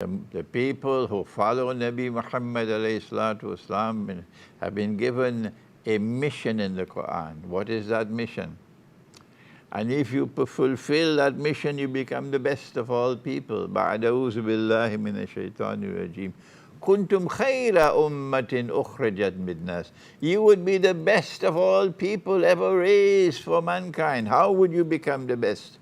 The people who follow Nabi Muhammad alayhi salatu wasalam have been given a mission in the Quran. What is that mission? And if you fulfill that mission, you become the best of all people. Ba'da'uzu billahi minash shaitanir rajim. Kuntum khayra ummatin ukhrajat midnas. You would be the best of all people ever raised for mankind. How would you become the best?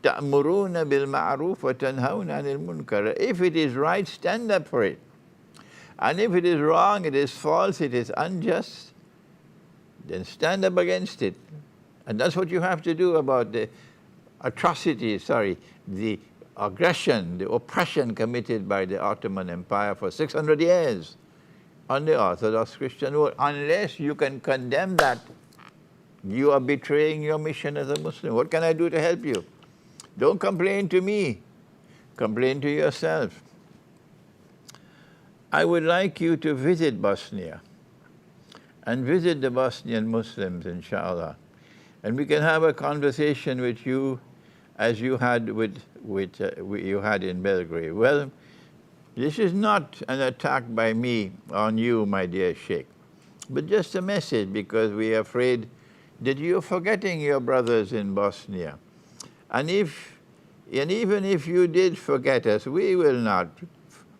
Ta'muruna bil ma'ruf wa tanhawna 'anil munkar. If it is right, stand up for it. And if it is wrong, it is false, it is unjust, then stand up against it. And that's what you have to do about the atrocities, the aggression, the oppression committed by the Ottoman Empire for 600 years on the Orthodox Christian world. Unless you can condemn that, you are betraying your mission as a Muslim. What can I do to help you? Don't complain to me. Complain to yourself. I would like you to visit Bosnia and visit the Bosnian Muslims, inshallah. And we can have a conversation with you as you had you had in Belgrade. Well, this is not an attack by me on you, my dear Sheikh, but just a message, because we are afraid that you're forgetting your brothers in Bosnia. And even if you did forget us, we will not.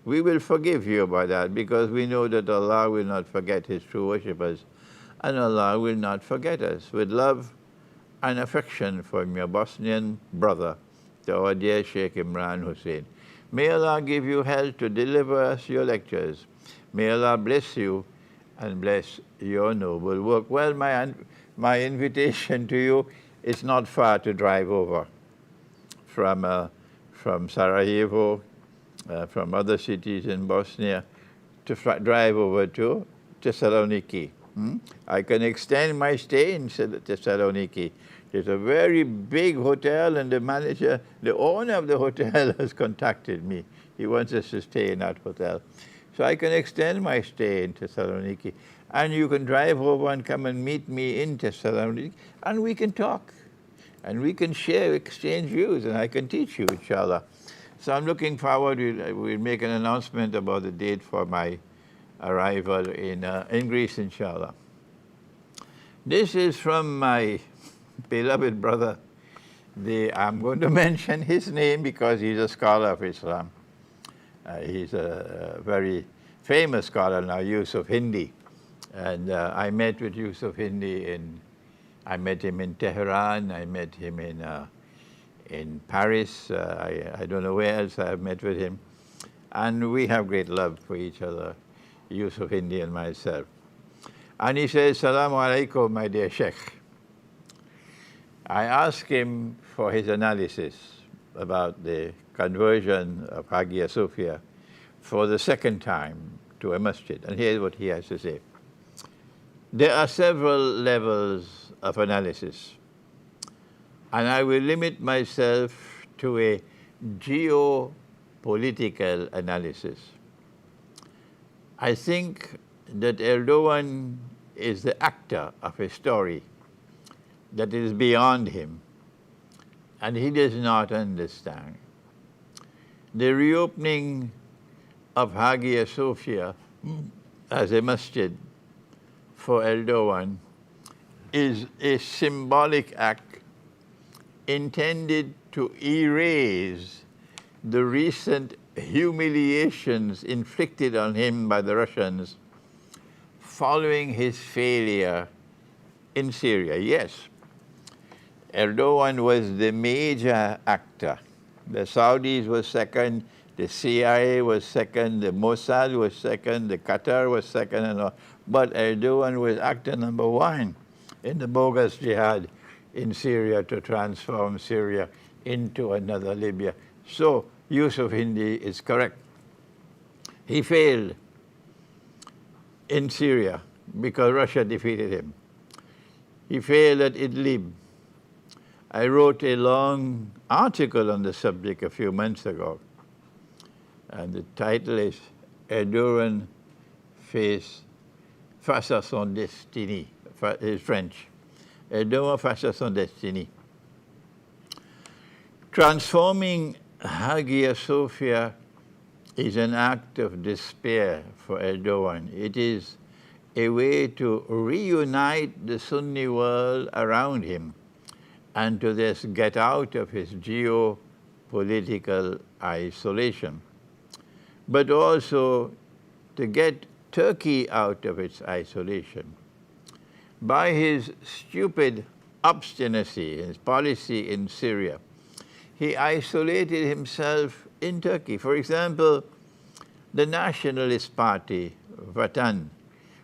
We will forgive you about that, because we know that Allah will not forget His true worshippers, and Allah will not forget us. With love and affection from your Bosnian brother, to our dear Sheikh Imran Hussein. May Allah give you health to deliver us your lectures. May Allah bless you and bless your noble work. Well, my invitation to you is not far to drive over from Sarajevo, from other cities in Bosnia, to drive over to Thessaloniki. I can extend my stay in Thessaloniki. There's a very big hotel, and the manager, the owner of the hotel has contacted me. He wants us to stay in that hotel. So I can extend my stay in Thessaloniki. And you can drive over and come and meet me in Thessaloniki, and we can talk. And we can exchange views, and I can teach you, inshallah. So I'm looking forward. We'll make an announcement about the date for my arrival in Greece, inshallah. This is from my beloved brother. I'm going to mention his name because he's a scholar of Islam. He's a very famous scholar now, Yusuf Hindi. And I met with Yusuf Hindi I met him in Tehran, I met him in Paris, I don't know where else I've met with him. And we have great love for each other, Yusuf Hindi and myself. And he says, Salamu alaikum, my dear Sheikh. I asked him for his analysis about the conversion of Hagia Sophia for the second time to a masjid. And here's what he has to say. There are several levels of analysis, and I will limit myself to a geopolitical analysis. I think that Erdogan is the actor of a story that is beyond him, and he does not understand. The reopening of Hagia Sophia as a masjid for Erdogan is a symbolic act intended to erase the recent humiliations inflicted on him by the Russians following his failure in Syria. Yes, Erdogan was the major actor. The Saudis were second, the CIA was second, the Mossad was second, the Qatar was second, and all. But Erdogan was actor number one in the bogus jihad in Syria to transform Syria into another Libya. So Yusuf Hindi is correct. He failed in Syria because Russia defeated him. He failed at Idlib. I wrote a long article on the subject a few months ago, and the title is Erdogan face à son destiny. It's French. Erdogan face à son destiny. Transforming Hagia Sophia is an act of despair for Erdogan. It is a way to reunite the Sunni world around him and to just get out of his geopolitical isolation, but also to get Turkey out of its isolation. By his stupid obstinacy, his policy in Syria, he isolated himself in Turkey. For example, the Nationalist Party, Vatan,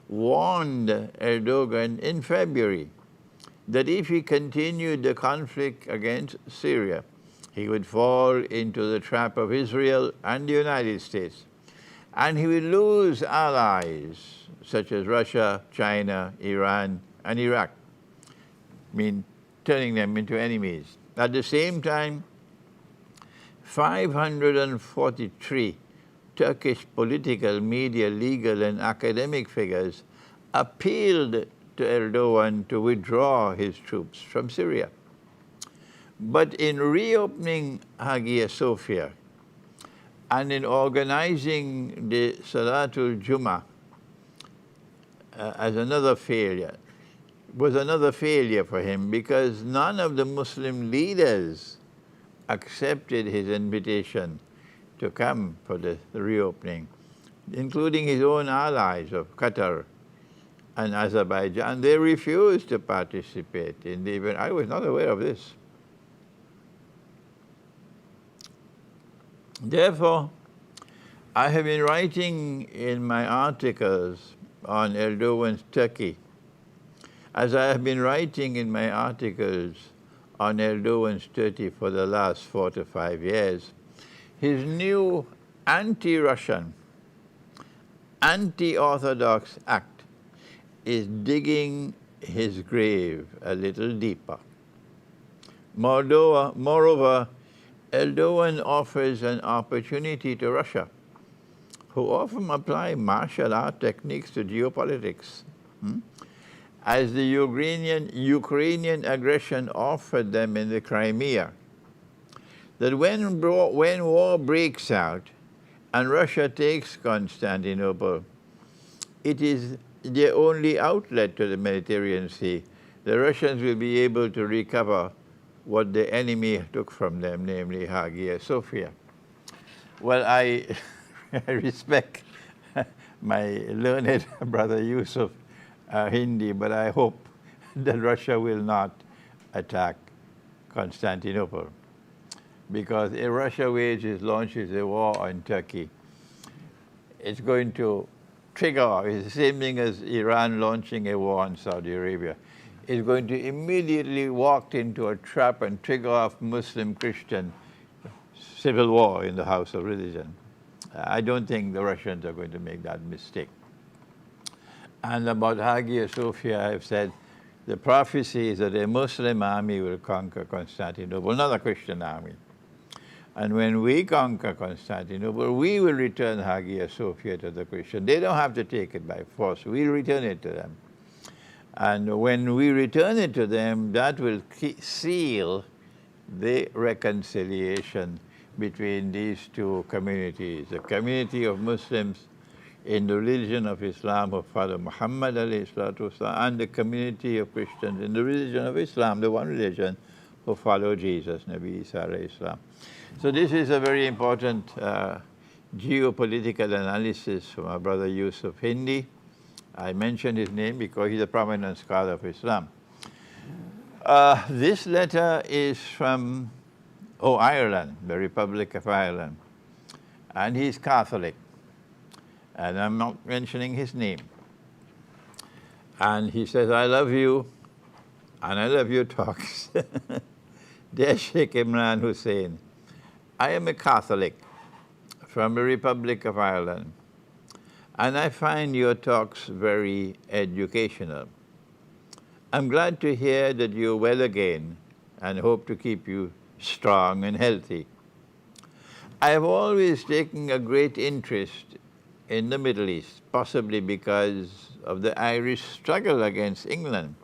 warned Erdogan in February that if he continued the conflict against Syria, he would fall into the trap of Israel and the United States, and he would lose allies such as Russia, China, Iran, and Iraq, turning them into enemies. At the same time, 543 Turkish political, media, legal, and academic figures appealed to Erdogan to withdraw his troops from Syria. But in reopening Hagia Sophia and in organizing the Salatul Jummah as another failure, was another failure for him, because none of the Muslim leaders accepted his invitation to come for the reopening, including his own allies of Qatar and Azerbaijan. They refused to participate in the event. I was not aware of this. Therefore, I have been writing in my articles on Erdogan's Turkey, as I have been writing in my articles on Erdogan's Turkey for the last 4 to 5 years, his new anti-Russian, anti-Orthodox act is digging his grave a little deeper. Moreover, Erdogan offers an opportunity to Russia, who often apply martial art techniques to geopolitics, as the Ukrainian aggression offered them in the Crimea, that when war breaks out and Russia takes Constantinople, it is their only outlet to the Mediterranean Sea. The Russians will be able to recover what the enemy took from them, namely Hagia Sophia. Well, I respect my learned brother Yusuf Hindi, but I hope that Russia will not attack Constantinople, because if Russia launches a war on Turkey, it's going to trigger, it's the same thing as Iran launching a war on Saudi Arabia. It's going to immediately walk into a trap and trigger off Muslim-Christian civil war in the house of religion. I don't think the Russians are going to make that mistake. And about Hagia Sophia, I've said the prophecy is that a Muslim army will conquer Constantinople, not a Christian army. And when we conquer Constantinople, we will return Hagia Sophia to the Christians. They don't have to take it by force. We'll return it to them. And when we return it to them, that will seal the reconciliation between these two communities, the community of Muslims in the religion of Islam of Father Muhammad and the community of Christians in the religion of Islam, the one religion who follow Jesus, Nabi Isa alayhi salam. So this is a very important geopolitical analysis from our brother Yusuf Hindi. I mentioned his name because he's a prominent scholar of Islam. This letter is from Ireland, the Republic of Ireland, and he's Catholic, and I'm not mentioning his name. And he says, I love you, and I love your talks. Dear Sheikh Imran Hussein, I am a Catholic from the Republic of Ireland, and I find your talks very educational. I'm glad to hear that you're well again and hope to keep you strong and healthy. I have always taken a great interest in the Middle East, possibly because of the Irish struggle against England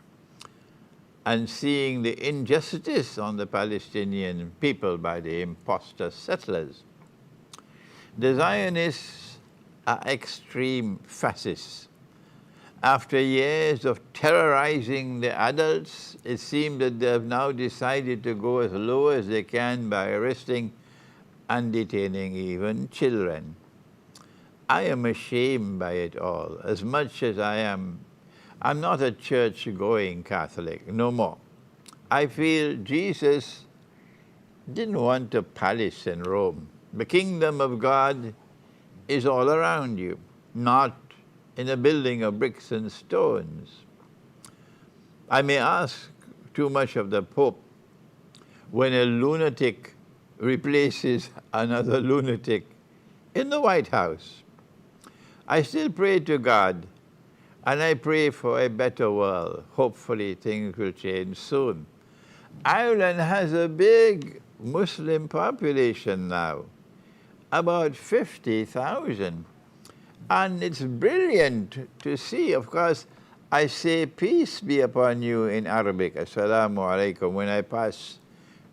and seeing the injustice on the Palestinian people by the imposter settlers. The Zionists are extreme fascists. After years of terrorizing the adults, it seems that they have now decided to go as low as they can by arresting and detaining even children. I am ashamed by it all, as much as I'm not a church-going Catholic, no more. I feel Jesus didn't want a palace in Rome. The kingdom of God is all around you, not in a building of bricks and stones. I may ask too much of the Pope when a lunatic replaces another lunatic in the White House. I still pray to God, and I pray for a better world. Hopefully things will change soon. Ireland has a big Muslim population now, about 50,000. And it's brilliant to see. Of course, I say peace be upon you in Arabic, assalamu alaikum, when I pass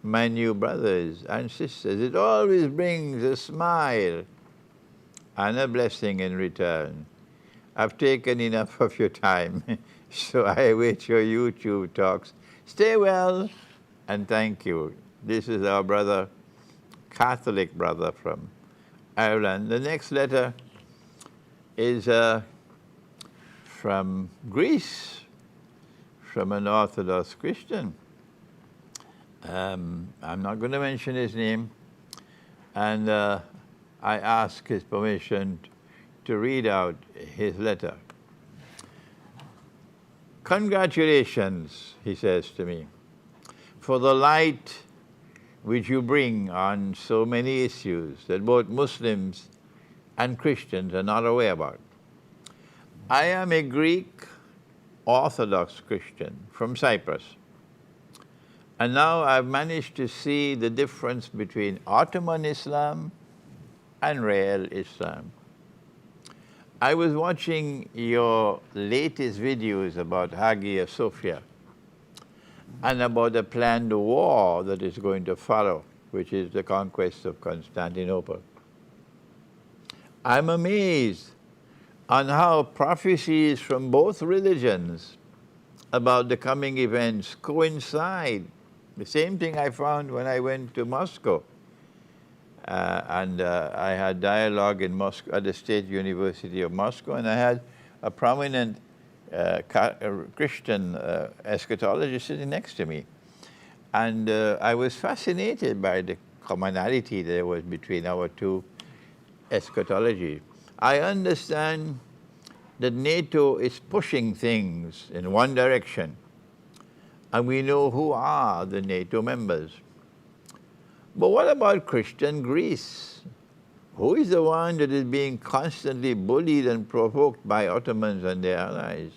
my new brothers and sisters. It always brings a smile and a blessing in return. I've taken enough of your time, so I await your YouTube talks. Stay well, and thank you. This is our brother, Catholic brother from Ireland. The next letter is from Greece, from an Orthodox Christian. I'm not going to mention his name, and I ask his permission to read out his letter. Congratulations, he says to me, for the light which you bring on so many issues that both Muslims and Christians are not aware about. I am a Greek Orthodox Christian from Cyprus, and now I've managed to see the difference between Ottoman Islam and real Islam. I was watching your latest videos about Hagia Sophia and about the planned war that is going to follow, which is the conquest of Constantinople. I'm amazed on how prophecies from both religions about the coming events coincide. The same thing I found when I went to Moscow. I had dialogue in Moscow at the State University of Moscow, and I had a prominent Christian eschatologist sitting next to me. And I was fascinated by the commonality there was between our two eschatology. I understand that NATO is pushing things in one direction, and we know who are the NATO members. But what about Christian Greece? Who is the one that is being constantly bullied and provoked by Ottomans and their allies?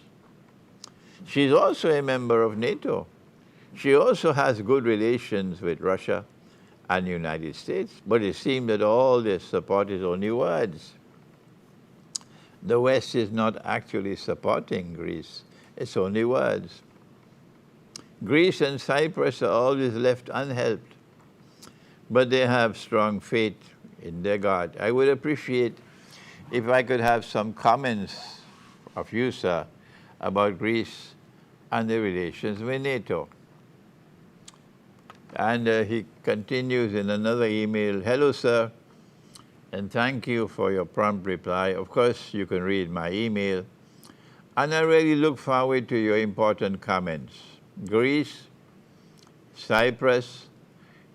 She's also a member of NATO. She also has good relations with Russia and the United States, but it seems that all this support is only words. The West is not actually supporting Greece. It's only words. Greece and Cyprus are always left unhelped, but they have strong faith in their God. I would appreciate if I could have some comments of you, sir, about Greece and the relations with NATO. And he continues in another email, hello, sir, and thank you for your prompt reply. Of course, you can read my email, and I really look forward to your important comments. Greece, Cyprus,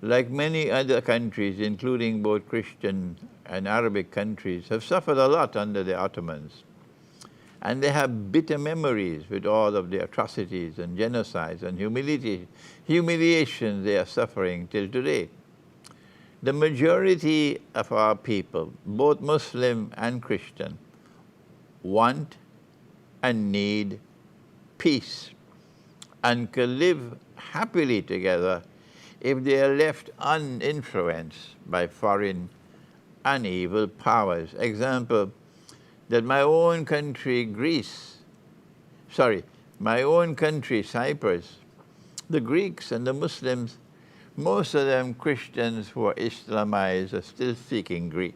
like many other countries, including both Christian and Arabic countries, have suffered a lot under the Ottomans. And they have bitter memories with all of the atrocities and genocides and humiliation they are suffering till today. The majority of our people, both Muslim and Christian, want and need peace and can live happily together if they are left uninfluenced by foreign and evil powers. Example, that my own country, Cyprus, the Greeks and the Muslims, most of them Christians who are Islamized, are still speaking Greek.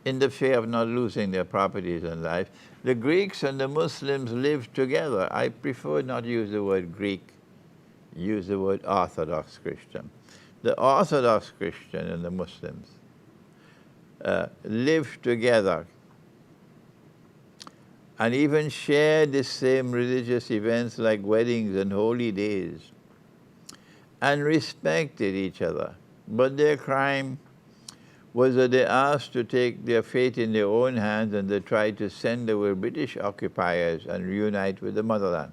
in the fear of not losing their properties and life. The Greeks and the Muslims lived together. I prefer not use the word Greek, use the word Orthodox Christian. The Orthodox Christian and the Muslims lived together and even shared the same religious events like weddings and holy days, and respected each other. But their crime was that they asked to take their fate in their own hands, and they tried to send away British occupiers and reunite with the motherland.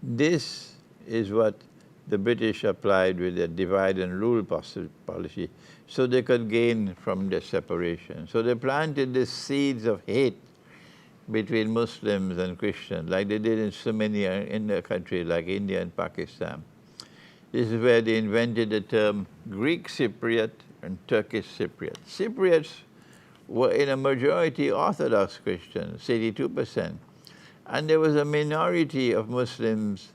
This is what the British applied with their divide and rule policy, so they could gain from their separation. So they planted the seeds of hate between Muslims and Christians, like they did in so many in the countries like India and Pakistan. This is where they invented the term Greek Cypriot and Turkish Cypriot. Cypriots were in a majority Orthodox Christians, 82%. And there was a minority of Muslims,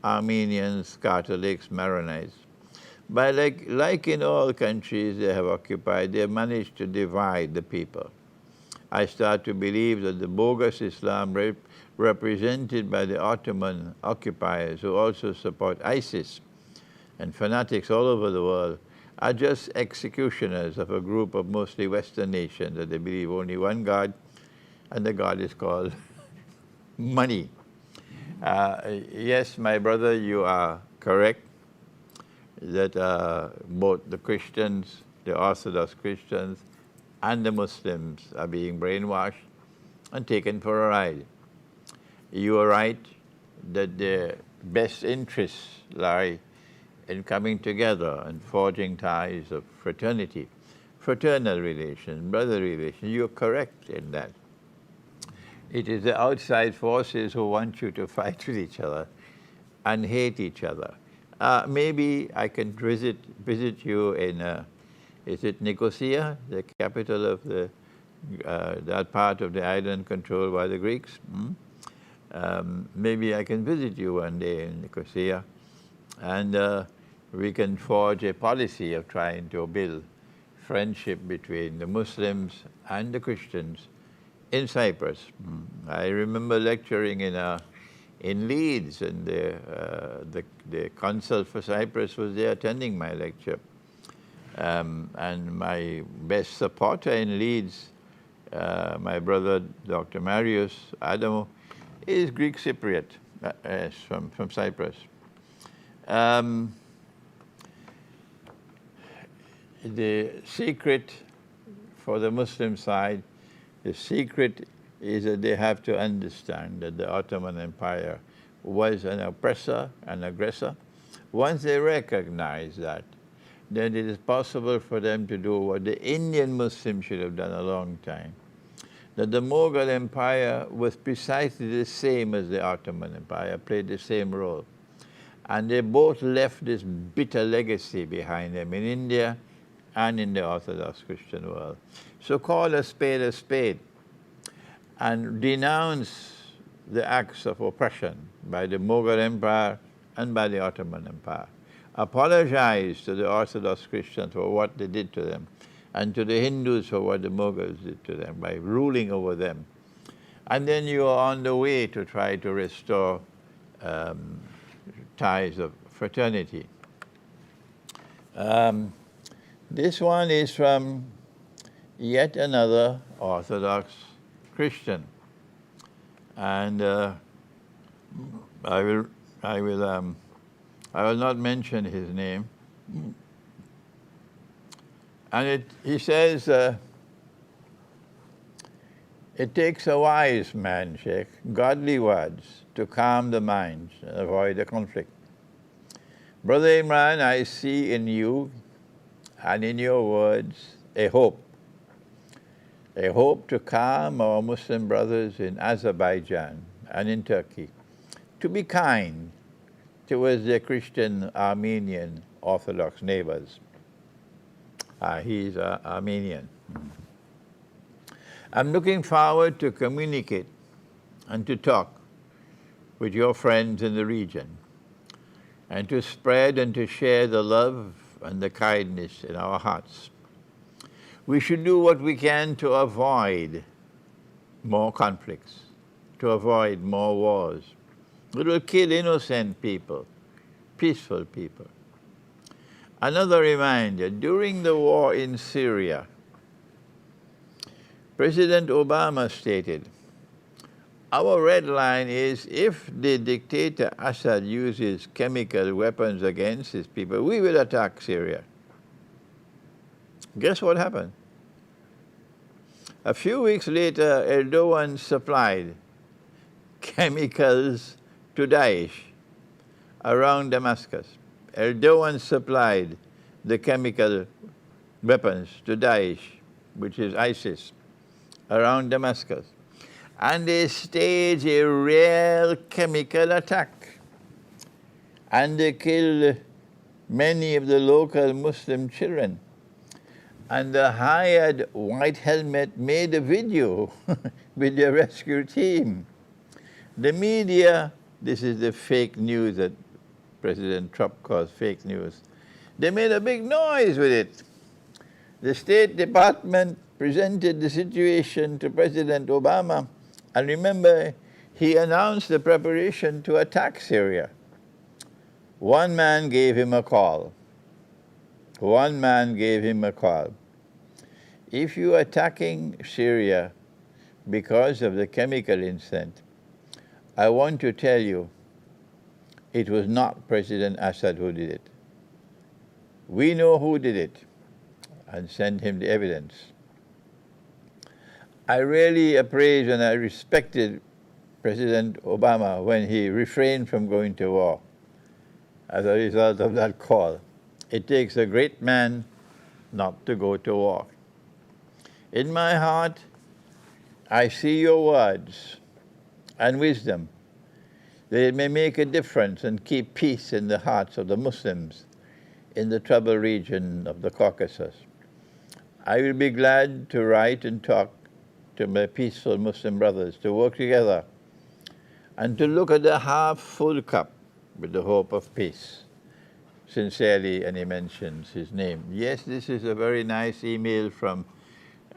Armenians, Catholics, Maronites. But like in all countries they have occupied, they have managed to divide the people. I start to believe that the bogus Islam represented by the Ottoman occupiers, who also support ISIS, and fanatics all over the world, are just executioners of a group of mostly Western nations that they believe only one God, and the God is called money. Yes, my brother, you are correct that both the Christians, the Orthodox Christians, and the Muslims are being brainwashed and taken for a ride. You are right that their best interests lie in coming together and forging ties of fraternity, fraternal relations, brotherly relations. You're correct in that. It is the outside forces who want you to fight with each other and hate each other. Maybe I can visit you in, is it Nicosia, the capital of that part of the island controlled by the Greeks? Maybe I can visit you one day in Nicosia, and we can forge a policy of trying to build friendship between the Muslims and the Christians in Cyprus. I remember lecturing in Leeds, and the consul for Cyprus was there attending my lecture. And my best supporter in Leeds, my brother Dr. Marius Adamo, is Greek Cypriot, from Cyprus. The secret for the Muslim side, the secret is that they have to understand that the Ottoman Empire was an oppressor, an aggressor. Once they recognize that, then it is possible for them to do what the Indian Muslims should have done a long time. That the Mughal Empire was precisely the same as the Ottoman Empire, played the same role. And they both left this bitter legacy behind them in India and in the Orthodox Christian world. So call a spade, and denounce the acts of oppression by the Mughal Empire and by the Ottoman Empire. Apologize to the Orthodox Christians for what they did to them, and to the Hindus for what the Mughals did to them by ruling over them. And then you are on the way to try to restore ties of fraternity. This one is from yet another Orthodox Christian, and I will not mention his name. And he says, it takes a wise man, Sheikh, godly words to calm the minds and avoid the conflict. Brother Imran, I see in you and in your words a hope to calm our Muslim brothers in Azerbaijan and in Turkey, to be kind towards their Christian Armenian Orthodox neighbors. He's Armenian. I'm looking forward to communicate and to talk with your friends in the region, and to spread and to share the love and the kindness in our hearts. We should do what we can to avoid more conflicts, to avoid more wars. It will kill innocent people, peaceful people. Another reminder, during the war in Syria, President Obama stated, our red line is if the dictator Assad uses chemical weapons against his people, we will attack Syria. Guess what happened? A few weeks later, Erdogan supplied chemicals to Daesh around Damascus. Erdogan supplied the chemical weapons to Daesh, which is ISIS, around Damascus. And they staged a real chemical attack. And they killed many of the local Muslim children. And the hired white helmet made a video with the rescue team. The media, this is the fake news that President Trump calls fake news, they made a big noise with it. The State Department presented the situation to President Obama, and remember, he announced the preparation to attack Syria. One man gave him a call. One man gave him a call. If you are attacking Syria because of the chemical incident, I want to tell you, it was not President Assad who did it. We know who did it, and send him the evidence. I really appraised and I respected President Obama when he refrained from going to war as a result of that call. It takes a great man not to go to war. In my heart, I see your words and wisdom. They may make a difference and keep peace in the hearts of the Muslims in the troubled region of the Caucasus. I will be glad to write and talk to my peaceful Muslim brothers, to work together and to look at the half-full cup with the hope of peace. Sincerely, and he mentions his name. Yes, this is a very nice email from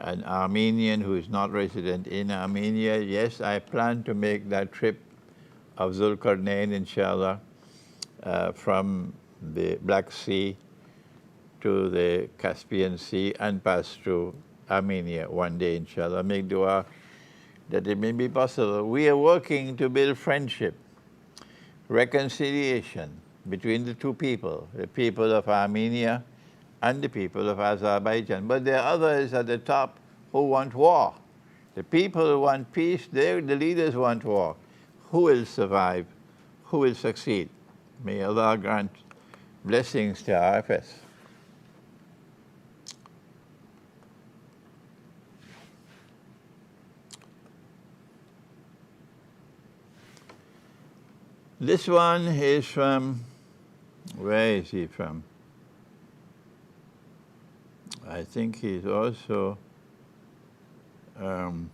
an Armenian who is not resident in Armenia. Yes, I plan to make that trip of Zulkarnain, inshallah, from the Black Sea to the Caspian Sea and pass through Armenia one day, inshallah. Make dua that it may be possible. We are working to build friendship, reconciliation between the two people, the people of Armenia and the people of Azerbaijan. But there are others at the top who want war. The people who want peace, the leaders want war. Who will survive? Who will succeed? May Allah grant blessings to RFS. This one is from, where is he from? I think he's also Armenian,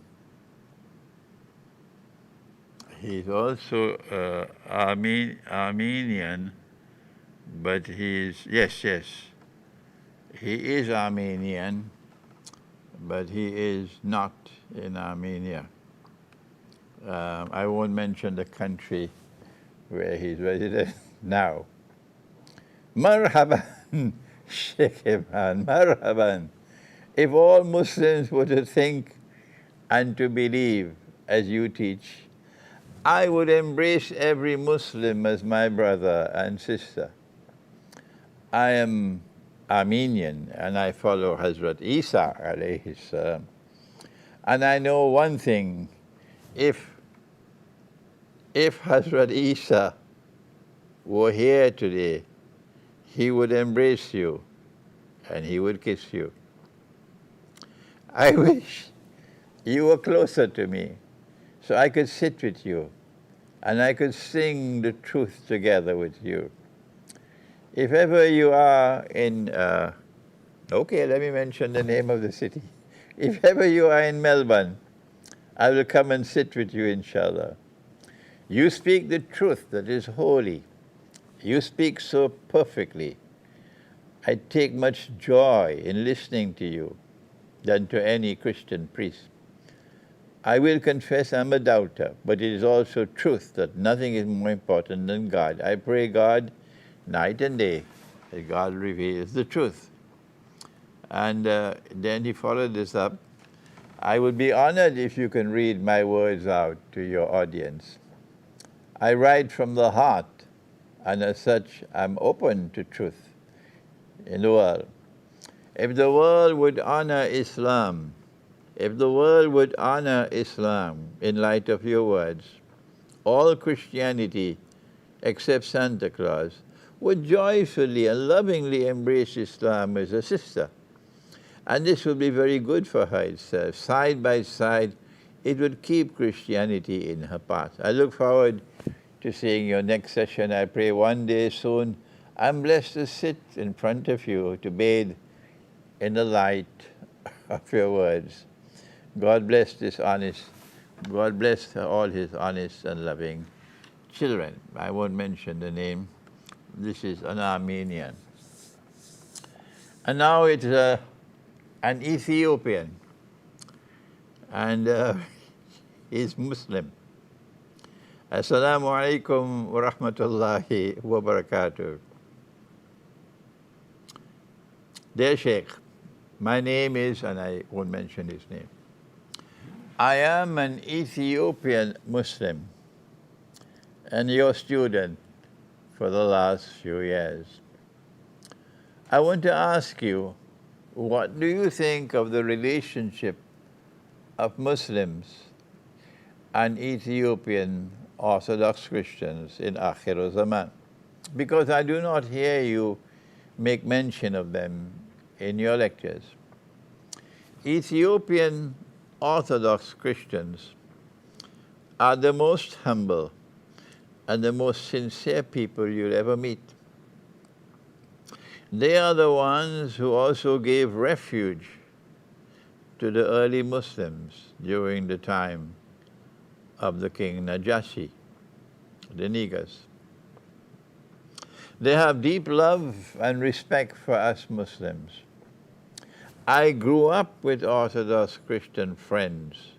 but yes, he is Armenian, but he is not in Armenia. I won't mention the country where he's resident now. Marhaban, Sheikh Imran, marhaban. If all Muslims were to think and to believe as you teach, I would embrace every Muslim as my brother and sister. I am Armenian and I follow Hazrat Isa alayhi salam. And I know one thing, if Hazrat Isa were here today, he would embrace you and he would kiss you. I wish you were closer to me so I could sit with you and I could sing the truth together with you. If ever you are in, okay, let me mention the name of the city. If ever you are in Melbourne, I will come and sit with you, inshallah. You speak the truth that is holy. You speak so perfectly. I take much joy in listening to you. than to any Christian priest. I will confess I'm a doubter, but it is also truth that nothing is more important than God. I pray God night and day that God reveals the truth. And then he followed this up. I would be honored if you can read my words out to your audience. I write from the heart, and as such, I'm open to truth in the world. If the world would honor Islam, if the world would honor Islam in light of your words, all Christianity, except Santa Claus, would joyfully and lovingly embrace Islam as a sister. And this would be very good for her itself. Side by side, it would keep Christianity in her path. I look forward to seeing your next session. I pray one day soon I'm blessed to sit in front of you to bathe in the light of your words. God bless God bless all his honest and loving children. I won't mention the name. This is an Armenian. And now it's an Ethiopian, and he's Muslim. Assalamu alaikum wa rahmatullahi wa barakatuh. Dear Sheikh, my name is, and I won't mention his name, I am an Ethiopian Muslim and your student for the last few years. I want to ask you, what do you think of the relationship of Muslims and Ethiopian Orthodox Christians in Akhir Zaman? Because I do not hear you make mention of them in your lectures. Ethiopian Orthodox Christians are the most humble and the most sincere people you'll ever meet. They are the ones who also gave refuge to the early Muslims during the time of the King Najashi, the Negus. They have deep love and respect for us Muslims. I grew up with Orthodox Christian friends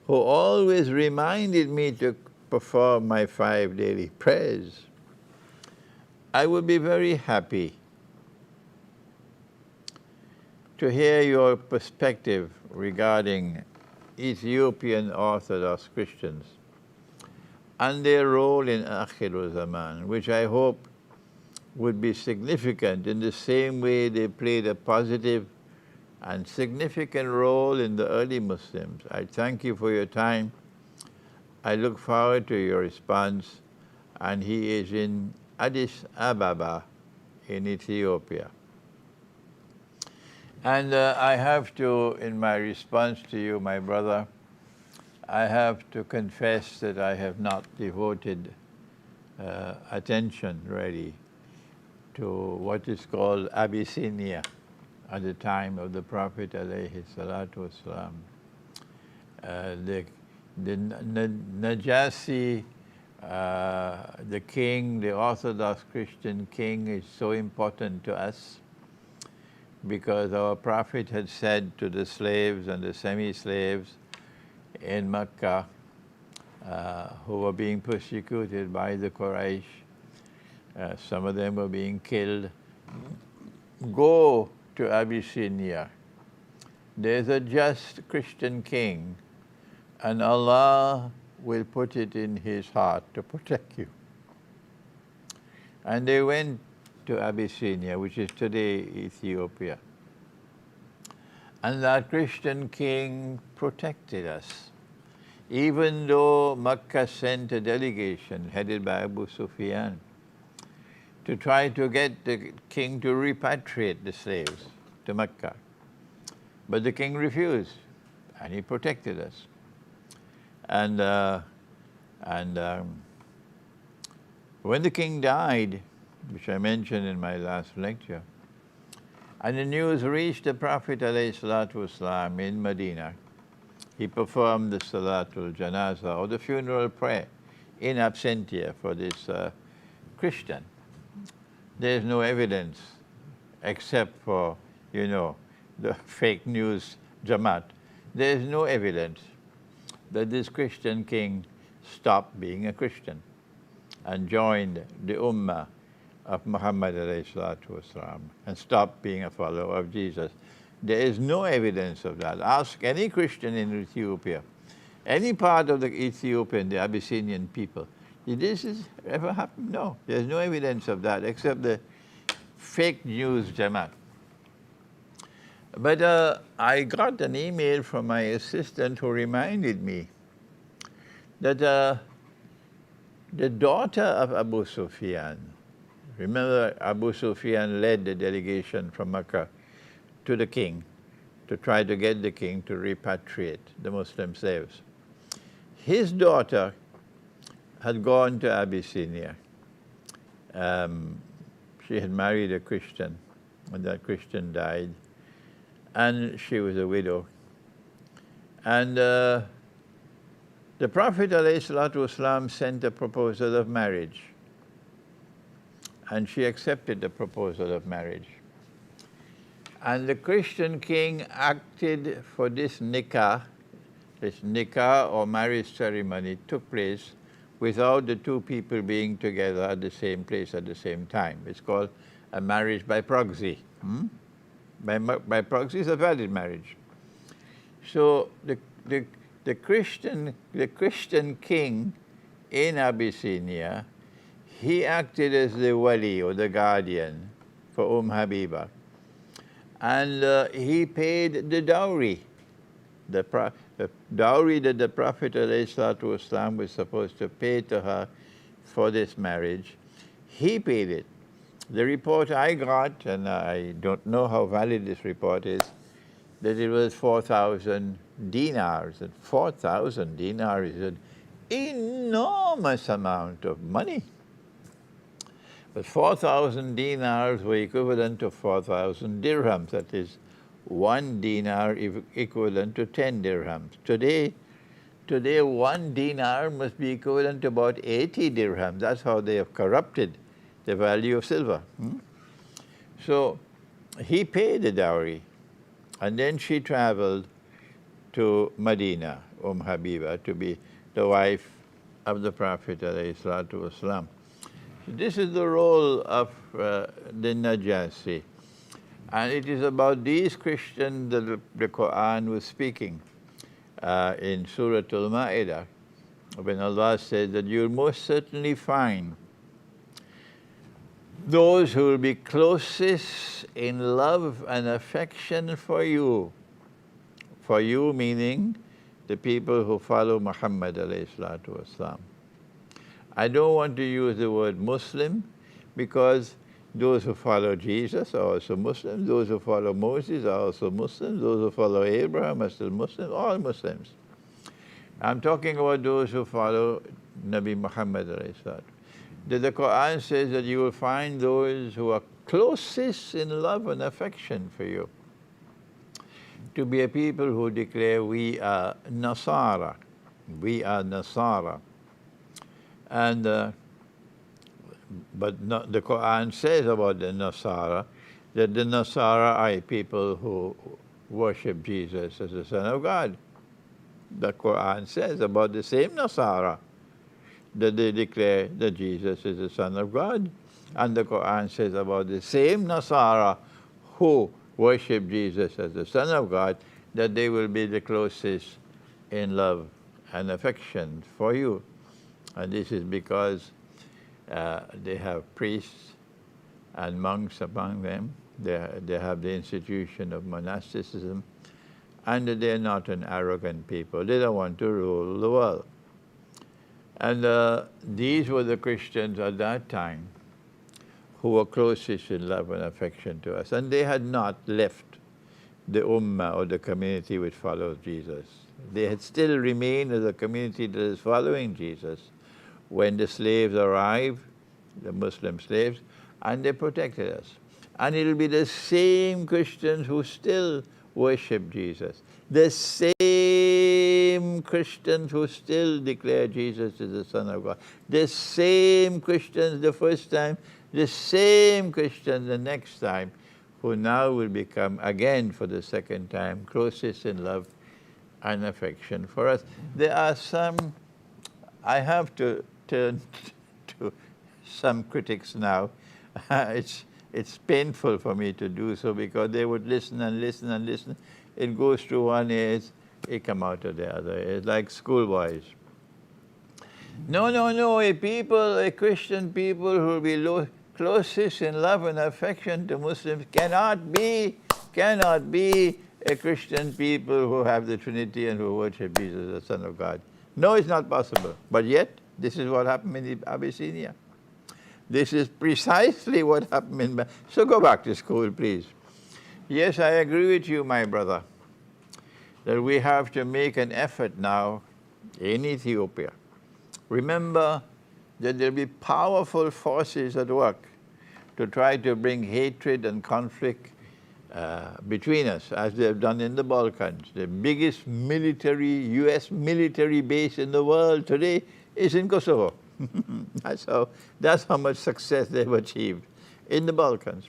who always reminded me to perform my 5 daily prayers. I would be very happy to hear your perspective regarding Ethiopian Orthodox Christians and their role in Akhir Zaman, which I hope would be significant in the same way they played a positive and significant role in the early Muslims. I thank you for your time. I look forward to your response, and he is in Addis Ababa in Ethiopia. And I have to, in my response to you, my brother, I have to confess that I have not devoted attention really to what is called Abyssinia at the time of the Prophet alayhi salatu wasalam. The Najasi, the king, the Orthodox Christian king, is so important to us because our Prophet had said to the slaves and the semi-slaves in Mecca who were being persecuted by the Quraysh, some of them were being killed, go to Abyssinia. There's a just Christian king, and Allah will put it in his heart to protect you. And they went to Abyssinia, which is today Ethiopia. And that Christian king protected us. Even though Makkah sent a delegation headed by Abu Sufyan to try to get the king to repatriate the slaves to Mecca. But the king refused, and he protected us. And when the king died, which I mentioned in my last lecture, and the news reached the Prophet ﷺ in Medina, he performed the Salatul Janazah, or the funeral prayer, in absentia for this Christian. There's no evidence except for, the fake news Jamaat, there is no evidence that this Christian king stopped being a Christian and joined the Ummah of Muhammad alayhi salatu wasalam and stopped being a follower of Jesus. There is no evidence of that. Ask any Christian in Ethiopia, any part of the Ethiopian, the Abyssinian people, did this ever happen? No, there's no evidence of that except the fake news Jamaat. But I got an email from my assistant who reminded me that the daughter of Abu Sufyan, remember Abu Sufyan led the delegation from Mecca to the king to try to get the king to repatriate the Muslim slaves. His daughter had gone to Abyssinia. She had married a Christian, and that Christian died, and she was a widow. And the Prophet ﷺ sent a proposal of marriage, and she accepted the proposal of marriage. And the Christian king acted for this nikah or marriage ceremony took place without the two people being together at the same place at the same time. It's called a marriage by proxy. By proxy is a valid marriage. So the Christian king in Abyssinia, he acted as the wali or the guardian for Habiba. And he paid the dowry, the dowry that the Prophet ﷺ was supposed to pay to her for this marriage. He paid it. The report I got, and I don't know how valid this report is, that it was 4,000 dinars. And 4,000 dinars is an enormous amount of money. But 4,000 dinars were equivalent to 4,000 dirhams. That is, 1 dinar equivalent to 10 dirhams. Today 1 dinar must be equivalent to about 80 dirhams. That's how they have corrupted the value of silver. So he paid the dowry, and then she traveled to Medina, Habiba, to be the wife of the Prophet ﷺ. This is the role of the Najasi. And it is about these Christians that the Quran was speaking in Surah Al-Ma'idah, when Allah says that you'll most certainly find those who will be closest in love and affection for you. For you meaning the people who follow Muhammad alayhi salatu wasalam. I don't want to use the word Muslim because those who follow Jesus are also Muslims, those who follow Moses are also Muslims, those who follow Abraham are still Muslims, all Muslims. I'm talking about those who follow Nabi Muhammad alayhi salatu. The Quran says that you will find those who are closest in love and affection for you to be a people who declare we are Nasara. We are Nasara. And but the Quran says about the Nasara that the Nasara are people who worship Jesus as the Son of God. The Quran says about the same Nasara that they declare that Jesus is the Son of God. And the Quran says about the same Nasara who worship Jesus as the Son of God, that they will be the closest in love and affection for you. And this is because they have priests and monks among them. They have the institution of monasticism, and they're not an arrogant people. They don't want to rule the world. And these were the Christians at that time who were closest in love and affection to us. And they had not left the Ummah or the community which follows Jesus. They had still remained as a community that is following Jesus when the slaves arrived, the Muslim slaves, and they protected us. And it'll be the same Christians who still worship Jesus, the same Christians who still declare Jesus is the Son of God, the same Christians the first time, the same Christians the next time who now will become again for the second time closest in love and affection for us. There are some, I have to turn to some critics now. It's painful for me to do so because they would listen and listen and listen. It goes through one ear, it come out of the other. It's like schoolboys. No, no, no, a Christian people who will be closest in love and affection to Muslims cannot be a Christian people who have the Trinity and who worship Jesus, the Son of God. No, it's not possible. But yet, this is what happened in Abyssinia. This is precisely what happened in... So go back to school, please. Yes, I agree with you, my brother, that we have to make an effort now in Ethiopia. Remember that there will be powerful forces at work to try to bring hatred and conflict between us, as they have done in the Balkans. The biggest U.S. military base in the world today is in Kosovo. That's how much success they've achieved in the Balkans.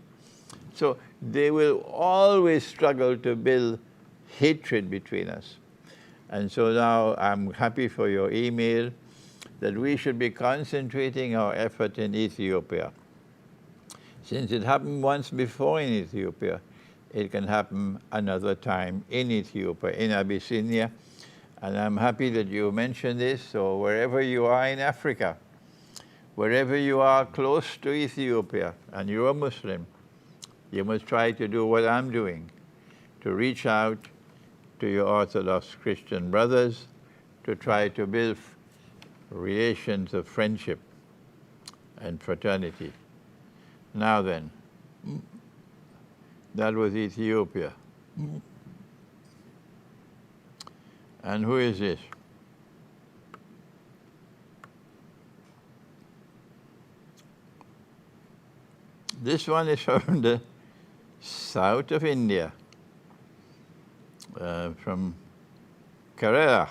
So they will always struggle to build hatred between us. And so now I'm happy for your email that we should be concentrating our effort in Ethiopia. Since it happened once before in Ethiopia, it can happen another time in Ethiopia, in Abyssinia. And I'm happy that you mentioned this. So wherever you are in Africa, wherever you are close to Ethiopia, and you're a Muslim, you must try to do what I'm doing, to reach out to your Orthodox Christian brothers, to try to build relations of friendship and fraternity. Now then, that was Ethiopia. And who is this? This one is from the south of India, from Kerala.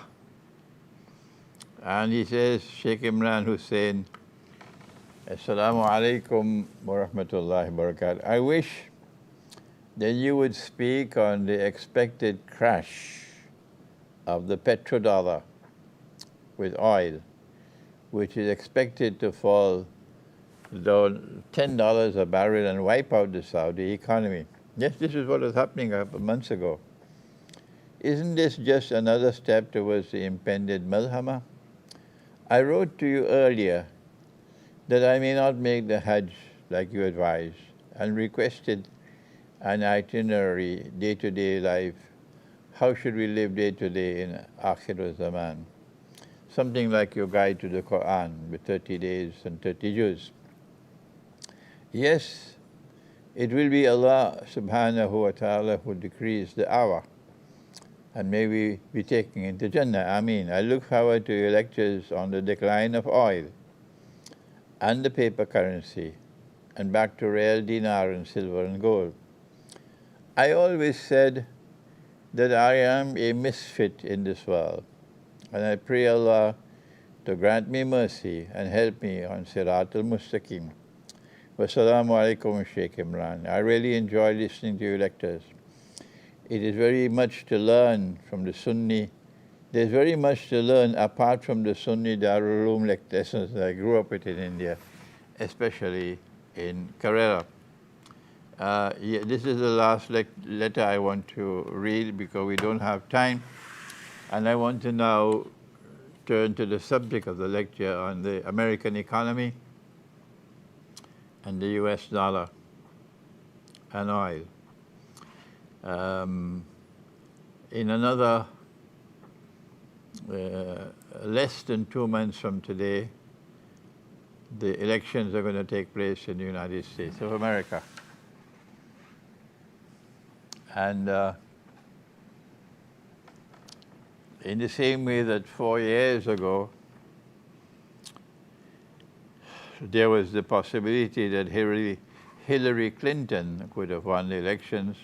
And he says, Sheikh Imran Hussain, Assalamu alaikum wa rahmatullahi wa barakatuh. I wish that you would speak on the expected crash of the petrodollar with oil, which is expected to fall down $10 a barrel and wipe out the Saudi economy. Yes, this is what was happening a couple months ago. Isn't this just another step towards the impended Malhama? I wrote to you earlier that I may not make the Hajj like you advised and requested an itinerary, day-to-day life. How should we live day-to-day in Akhir Zaman? Something like your guide to the Quran with 30 days and 30 juz. Yes, it will be Allah subhanahu wa ta'ala who decrees the hour, and may we be taken into Jannah. Ameen. I look forward to your lectures on the decline of oil and the paper currency, and back to real dinar and silver and gold. I always said that I am a misfit in this world, and I pray Allah to grant me mercy and help me on Sirat al-Mustaqim. Wassalamu alaikum, Sheikh Imran. I really enjoy listening to your lectures. It is very much to learn from the Sunni. There's very much to learn apart from the Sunni Darul Uloom lessons that I grew up with in India, especially in Kerala. This is the last letter I want to read because we don't have time. And I want to now turn to the subject of the lecture on the American economy and the US dollar and oil. In another less than 2 months from today, the elections are going to take place in the United States of America. And in the same way that 4 years ago, there was the possibility that Hillary Clinton could have won the elections,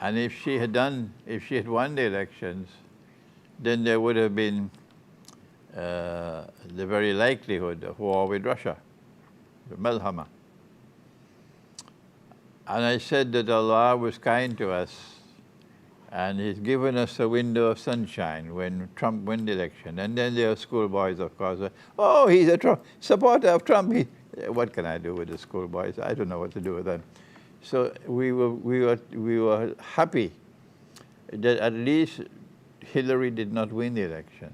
and if she had won the elections, then there would have been the very likelihood of war with Russia, the Malhama. And I said that Allah was kind to us and He's given us a window of sunshine when Trump won the election. And then there are schoolboys, of course. Oh, he's a supporter of Trump. What can I do with the schoolboys? I don't know what to do with them. So we were happy that at least Hillary did not win the election.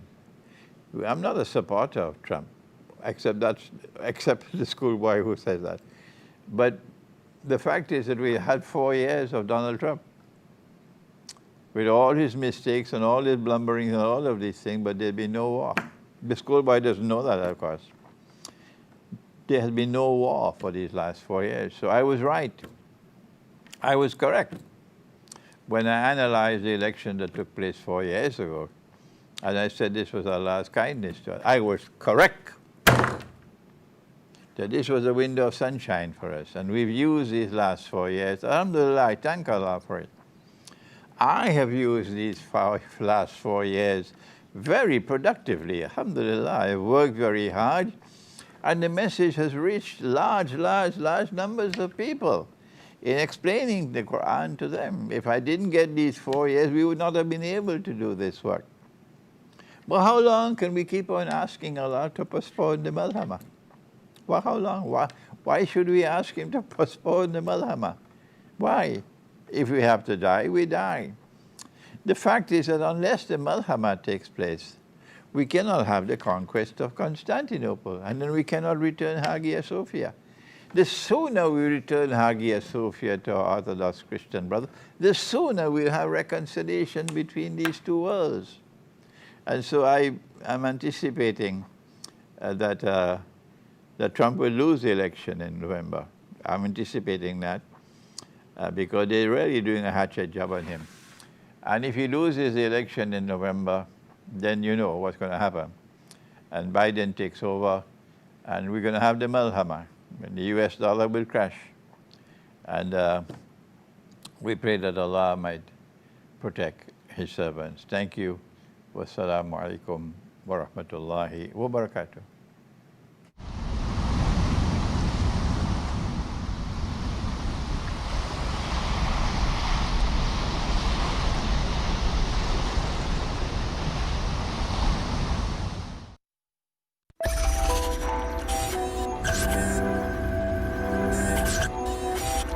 I'm not a supporter of Trump, except the schoolboy who says that. But the fact is that we had 4 years of Donald Trump with all his mistakes and all his blundering and all of these things, but there'd been no war. The schoolboy doesn't know that, of course. There has been no war for these last 4 years. So I was right. I was correct when I analyzed the election that took place 4 years ago. And I said this was Allah's kindness to us. I was correct that this was a window of sunshine for us. And we've used these last 4 years. Alhamdulillah, I thank Allah for it. I have used these last 4 years very productively. Alhamdulillah, I've worked very hard. And the message has reached large numbers of people in explaining the Quran to them. If I didn't get these 4 years, we would not have been able to do this work. Well, how long can we keep on asking Allah to postpone the Malhama? Well, how long? Why should we ask Him to postpone the Malhama? Why? If we have to die, we die. The fact is that unless the Malhama takes place, we cannot have the conquest of Constantinople, and then we cannot return Hagia Sophia. The sooner we return Hagia Sophia to our Orthodox Christian brother, the sooner we'll have reconciliation between these two worlds. And so I am anticipating that Trump will lose the election in November. I'm anticipating that because they're really doing a hatchet job on him. And if he loses the election in November, then you know what's going to happen. And Biden takes over, and we're going to have the Malhama, and the US dollar will crash. And we pray that Allah might protect His servants. Thank you. Wassalamu alaikum wa rahmatullahi wa barakatuh.